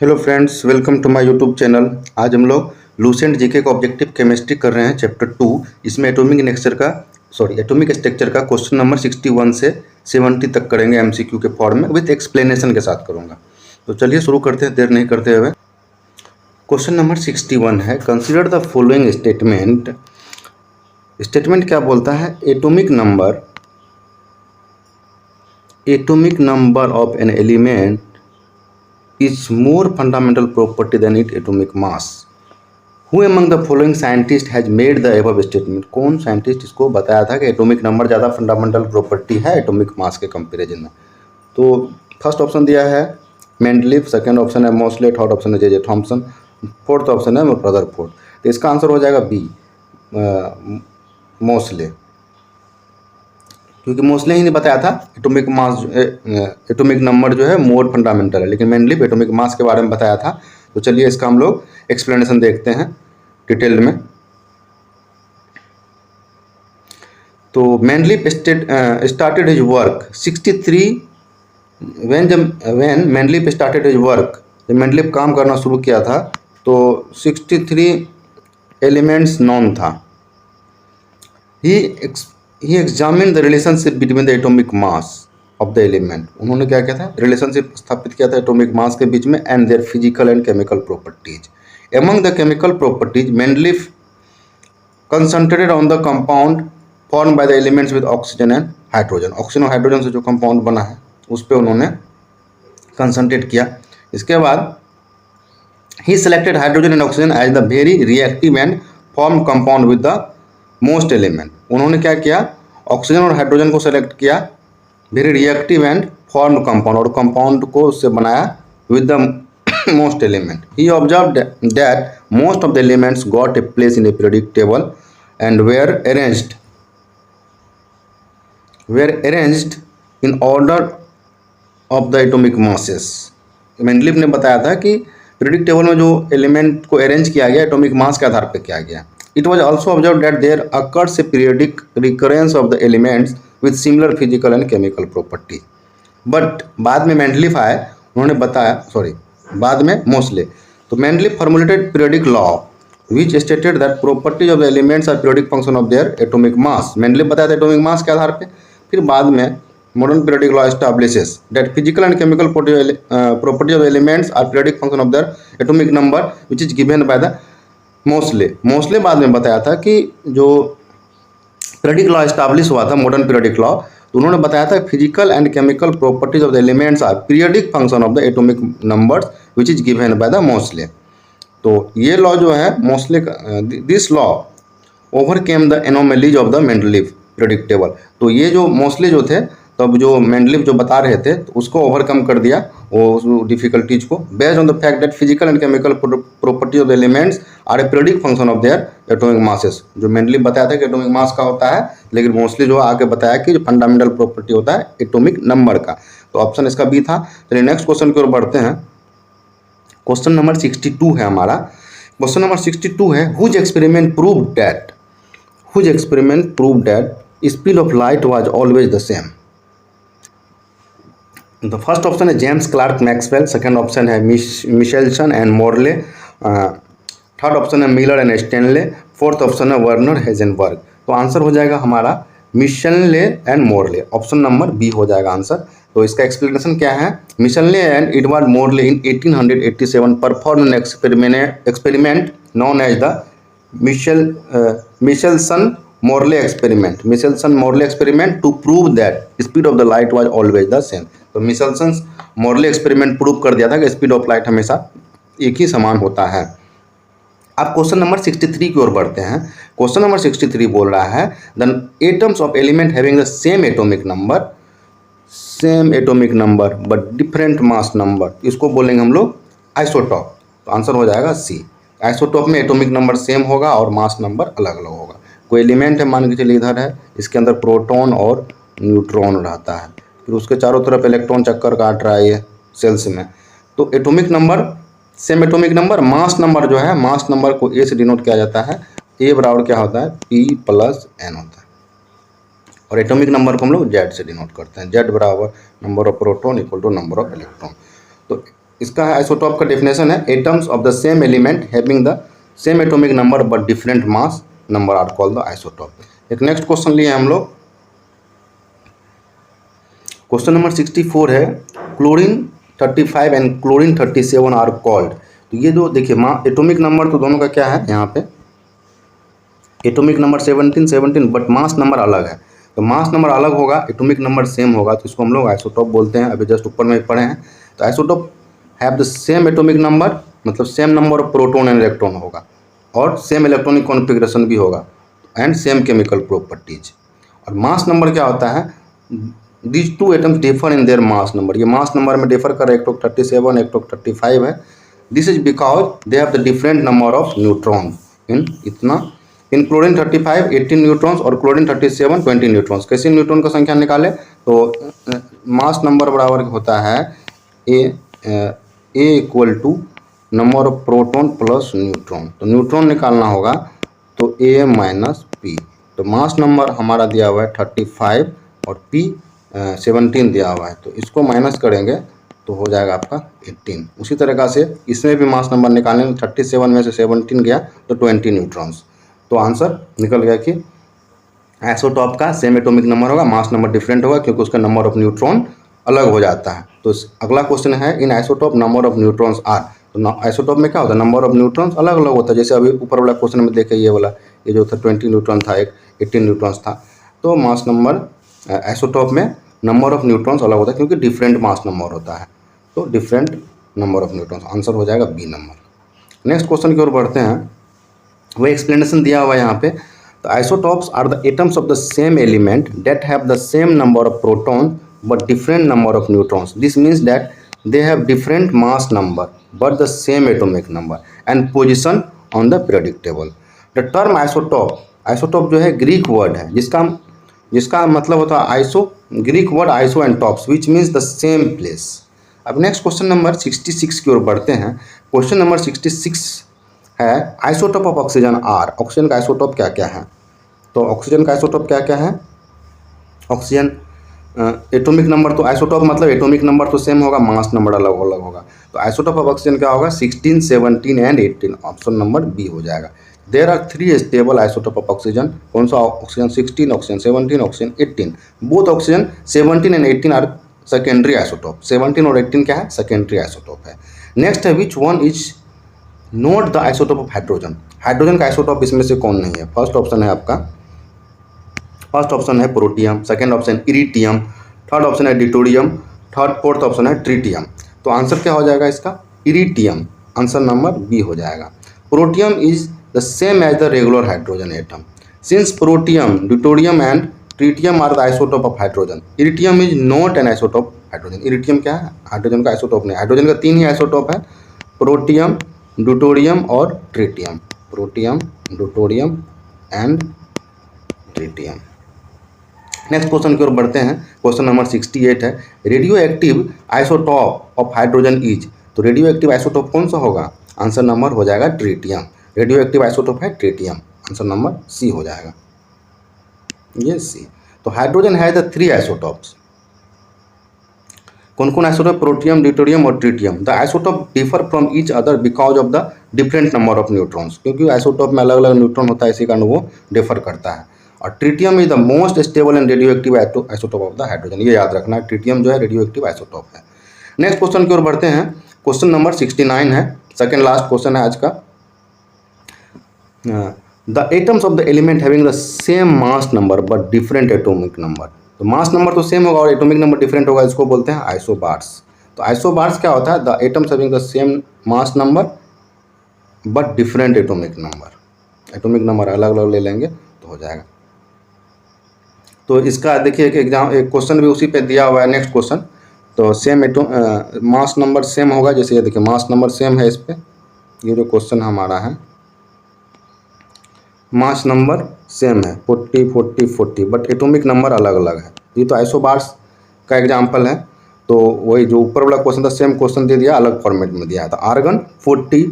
Hello friends, welcome to my YouTube channel. आज हम लोग लूसेंट जीके का ऑब्जेक्टिव केमिस्ट्री कर रहे हैं चैप्टर 2। इसमें एटॉमिक स्ट्रक्चर का क्वेश्चन नंबर 61 से 70 तक करेंगे एमसीक्यू के फॉर्म में विद एक्सप्लेनेशन के साथ करूंगा। तो चलिए शुरू करते हैं देर नहीं करते हुए। क्वेश्चन नंबर 61 है, consider the following statement. Statement क्या बोलता है? Atomic number of an element is more fundamental property than its atomic mass. Who among the following scientists has made the above statement? कौन साइंटिस्ट इसको बताया था कि atomic number ज़्यादा fundamental property है एटॉमिक मास के कंपैरिजन में? तो फर्स्ट ऑप्शन दिया है मेंडलीव, सेकंड ऑप्शन है मोस्ले, थर्ड ऑप्शन है जे थॉम्सन, फोर्थ ऑप्शन है रदरफोर्ड। तो इसका आंसर हो जाएगा बी, मोस्ले, क्योंकि मोस्टली ही नहीं बताया था एटॉमिक नंबर जो है मोर फंडामेंटल है, लेकिन मेनली एटॉमिक मास के बारे में बताया था। तो चलिए इसका हम लोग एक्सप्लेनेशन देखते हैं डिटेल्ड में। तो mainly started his work 63 when mainly started his work, जब मेनली काम करना शुरू किया था तो 63 एलिमेंट्स नॉन था। He examine the relationship between the atomic mass of the element. उन्होंने क्या किया था? रिलेशनशिप स्थापित किया था एटॉमिक मास के बीच में and their physical and chemical properties. Among the chemical properties Mendeleev concentrated on the compound form by the elements with oxygen and hydrogen. Oxygen और हाइड्रोजन से जो कंपाउंड बना है उस पर उन्होंने कंसंट्रेट किया। इसके बाद ही selected hydrogen and oxygen as the very reactive and form compound with the most element. उन्होंने क्या किया? ऑक्सीजन और हाइड्रोजन को सेलेक्ट किया, very reactive and form compound, और कंपाउंड को उससे बनाया with the most element. He observed that most of the elements got a place in a periodic table and were arranged in order of the atomic masses. Mendeleev ने बताया था कि periodic table में जो element को arrange किया गया atomic mass के आधार पर किया गया। It was also observed that there occurs a periodic recurrence of the elements with similar physical and chemical property. But बाद में मेंडलीफ आए, उन्होंने बताया बाद में मोस्ले। तो Mendeleev formulated periodic law which stated that properties of the elements are periodic function of their atomic mass. Mendeleev बताया था एटॉमिक मास के आधार पे। फिर बाद में modern periodic law establishes that physical and chemical properties of the elements are periodic function of their atomic number which is given by the mostly बाद में बताया था कि जो पीरियोडिक लॉ एस्टैब्लिश हुआ था, मॉडर्न पीरियोडिक लॉ, तो उन्होंने बताया था physical and chemical properties of the elements are periodic function of the atomic numbers which is given by the Moseley. तो ये लॉ जो है Moseley, this law overcame the anomalies of the Mendeleev periodic table. तो ये जो mostly जो थे, तब जो मेंडलीफ जो बता रहे थे तो उसको ओवरकम कर दिया वो डिफिकल्टीज को, based on the fact that physical and chemical properties of the elements are a periodic function of their atomic masses. जो मेंडलीफ बताया था कि एटॉमिक मास का होता है, लेकिन मोस्टली जो आगे बताया कि जो फंडामेंटल प्रॉपर्टी होता है एटॉमिक नंबर का। तो ऑप्शन इसका बी था। चलिए नेक्स्ट क्वेश्चन की ओर बढ़ते हैं। क्वेश्चन नंबर 62 है हमारा। क्वेश्चन नंबर 62 है, whose experiment proved that speed of light was always the same. तो फर्स्ट ऑप्शन है James Clark Maxwell, second option है Michelson and Morley, third option है Miller and Stanley, fourth option है Werner Heisenberg. तो answer हो जाएगा हमारा Michelson and Morley, option number B हो जाएगा आंसर। तो इसका एक्सप्लेनेशन क्या है? Michelson and Edward Morley in 1887 perform an experiment known as the मिशेल्सन Morley experiment to prove that speed of the light was always the same. तो Michelson Morley experiment prove कर दिया था कि स्पीड ऑफ लाइट हमेशा एक ही समान होता है। अब क्वेश्चन नंबर 63 की ओर बढ़ते हैं। क्वेश्चन नंबर 63 बोल रहा है the atoms of element having the same atomic number but different mass number, इसको बोलेंगे हम लोग आइसोटॉप। तो आंसर हो जाएगा सी। आइसोटॉप में एटॉमिक नंबर सेम होगा और मास नंबर अलग अलग होगा। कोई एलिमेंट है, मान के चलिए इधर है, इसके अंदर प्रोटॉन और न्यूट्रॉन रहता है, फिर उसके चारों तरफ इलेक्ट्रॉन चक्कर काट रहा है ये सेल्स में। तो atomic number same atomic number, mass number जो है, मास नंबर को ए से डिनोट किया जाता है। ए बराबर क्या होता है? P + N होता है। और एटॉमिक नंबर को हम लोग जेड से डिनोट करते हैं। जेड बराबर number of proton equal to number of electron. तो इसका आइसोटॉप का डेफिनेशन है atoms of the same element having the same atomic number but different mass number are called the isotope. एक next question लिए हम लोग, question number 64 है chlorine 35 and chlorine 37 are called. तो ये जो देखिए एटॉमिक नंबर तो दोनों का क्या है, यहाँ पे atomic number 17 but mass number अलग है। तो मास नंबर अलग होगा, एटॉमिक नंबर सेम होगा, तो इसको हम लोग आइसोटॉप बोलते हैं। अभी जस्ट ऊपर में पढ़े हैं। तो isotope have the same atomic number, मतलब same number of proton and electron होगा, और सेम इलेक्ट्रॉनिक कॉन्फ़िगरेशन भी होगा, एंड सेम केमिकल प्रॉपर्टीज। और मास नंबर क्या होता है, these two atoms differ in their mass number. ये मास नंबर में डिफर कर रहा है, एक तो 37 एक तो 35 है। This is because they have the different number of neutron in इतना। इन क्लोरीन 35 18 न्यूट्रॉन्स और क्लोरीन 37 20 न्यूट्रॉन्स। कैसे न्यूट्रॉन का संख्या निकाले, तो मास नंबर बराबर होता है A equal to number of proton plus neutron. तो न्यूट्रॉन निकालना होगा तो ए माइनस पी। तो मास नंबर हमारा दिया हुआ है 35 और पी 17 दिया हुआ है, तो इसको माइनस करेंगे तो हो जाएगा आपका 18। उसी तरीक़ा से इसमें भी मास नंबर निकालने में 37 में से 17 गया तो 20 न्यूट्रॉन्स। तो आंसर निकल गया कि आइसोटॉप का सेम एटॉमिक नंबर होगा, मास नंबर डिफरेंट होगा क्योंकि उसका नंबर ऑफ न्यूट्रॉन अलग हो जाता है। तो अगला क्वेश्चन है in isotope number of neutrons are. तो आइसोटॉप में क्या होता है, नंबर ऑफ न्यूट्रॉन्स अलग अलग होता है। जैसे अभी ऊपर वाला क्वेश्चन में देखे ये वाला, ये जो था 20 न्यूट्रॉन था, एक 18 न्यूट्रॉन्स था। तो मास नंबर आइसोटॉप में नंबर ऑफ न्यूट्रॉन्स अलग होता है क्योंकि डिफरेंट मास नंबर होता है। तो different number of neutrons, answer हो जाएगा बी नंबर। नेक्स्ट क्वेश्चन की ओर बढ़ते हैं, वो एक्सप्लेनेशन दिया हुआ है यहाँ पे। तो isotopes are the atoms of the same element that have the same number of proton but different number of neutrons. This means that they have different mass number but the same atomic number and position on the periodic table. The term isotope, isotope जो है Greek word है जिसका मतलब होता है iso, Greek word iso and tops which means the same place. अब next question number 66 की ओर बढ़ते हैं। क्वेश्चन नंबर 66 है isotope of oxygen are. Oxygen का आइसोटॉप क्या क्या है, तो ऑक्सीजन का आइसोटॉप क्या क्या है, ऑक्सीजन एटॉमिक नंबर, तो आइसोटॉप मतलब एटॉमिक नंबर तो सेम होगा, मास नंबर अलग अलग होगा। तो आइसोटॉप ऑफ ऑक्सीजन क्या होगा, 16 17 एंड 18। ऑप्शन नंबर बी हो जाएगा। There are 3 stable isotope of oxygen. कौन सा, oxygen 16, oxygen 17, oxygen 18। Both oxygen 17 and 18 are secondary isotope. 17 और 18 क्या है, सेकेंडरी आइसोटॉप है। नेक्स्ट है which one is not the isotope of hydrogen. Hydrogen का आइसोटॉप इसमें से कौन नहीं है। फर्स्ट ऑप्शन है आपका, फर्स्ट ऑप्शन है protium, second option iridium, third option है डिटोरियम, फोर्थ ऑप्शन है ट्रिटियम। तो आंसर क्या हो जाएगा इसका, इरिटियम। आंसर नंबर बी हो जाएगा। Protium is the same as the regular hydrogen atom. Since protium, deuterium and tritium are the isotope of hydrogen, iridium is not an isotope hydrogen. Iridium क्या है, hydrogen का isotope नहीं। Hydrogen का 3 ही isotope है, protium, deuterium और tritium. Protium, deuterium and tritium. Next question की ओर बढ़ते हैं। क्वेश्चन नंबर 68 है radioactive isotope of hydrogen is. तो रेडियो एक्टिव आइसोटॉप कौन सा होगा, आंसर नंबर हो जाएगा ट्रिटियम। रेडियो एक्टिव आइसोटॉप है ट्रिटियम, आंसर नंबर सी हो जाएगा, ये सी। तो हाइड्रोजन है द 3 आइसोटॉप्स। कौन कौन आइसोटॉप, प्रोटियम, ड्यूटोरियम और tritium. The isotope differ from each other because of the different number of neutrons. क्योंकि आइसोटॉप में अलग अलग न्यूट्रॉन होता है, इसी कारण वो डिफर करता है। और tritium is the most stable and radio active isotope of the hydrogen. ये याद रखना है, ट्रिटियम जो है रेडियो एक्टिव आइसोटॉप है। नेक्स्ट क्वेश्चन की ओर बढ़ते हैं। क्वेश्चन नंबर 69 है, सेकेंड लास्ट क्वेश्चन है आज का। The atoms of the element having the same mass number but different atomic number. तो मास नंबर तो सेम होगा और एटॉमिक नंबर डिफरेंट होगा, इसको बोलते हैं आइसोबार्स। तो आइसोबार्स क्या होता है, the atoms having the same mass number but different atomic number. Atomic number अलग अलग ले लेंगे तो हो जाएगा। तो इसका देखिए एक एग्जाम, एक क्वेश्चन भी उसी पे दिया हुआ है, नेक्स्ट क्वेश्चन। तो सेम मास नंबर सेम होगा, जैसे ये देखिए मास नंबर सेम है इस पे, ये जो क्वेश्चन हमारा है मास नंबर सेम है 40 40 40 बट एटॉमिक नंबर अलग अलग है। ये तो आइसोबार्स का एग्जांपल है। तो वही जो ऊपर वाला क्वेश्चन था सेम क्वेश्चन दे दिया, अलग फॉर्मेट में दिया था। आर्गन 40,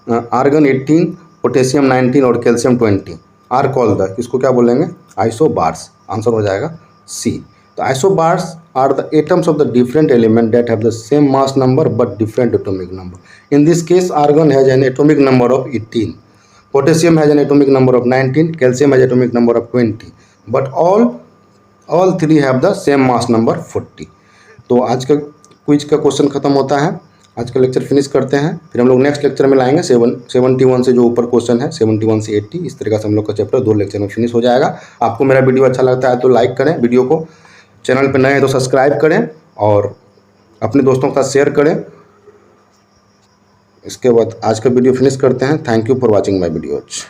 आर्गन 18, पोटेशियम 19 और कैल्शियम 20 आर कॉल्ड द, इसको क्या बोलेंगे, आइसोबार्स। आंसर हो जाएगा सी। तो isobars are the atoms of the different element that have the same mass number but different atomic number. In this case, argon has an atomic number of 18, potassium has an atomic number of 19, calcium has atomic number of 20, but all three have the same mass number 40. तो आज का quiz का question खत्म होता है। आज का lecture finish करते हैं, फिर हम लोग नेक्स्ट लेक्चर में लाएंगे 71 से जो ऊपर क्वेश्चन है 71 से 80, इस तरीके से हम लोग का चैप्टर 2 लेक्चर में फिनिश हो जाएगा। आपको मेरा वीडियो अच्छा लगता है तो लाइक करें वीडियो को, चैनल पर नए हैं तो सब्सक्राइब करें और अपने दोस्तों के साथ शेयर करें। इसके बाद आज का वीडियो फिनिश करते हैं। Thank you for watching my videos.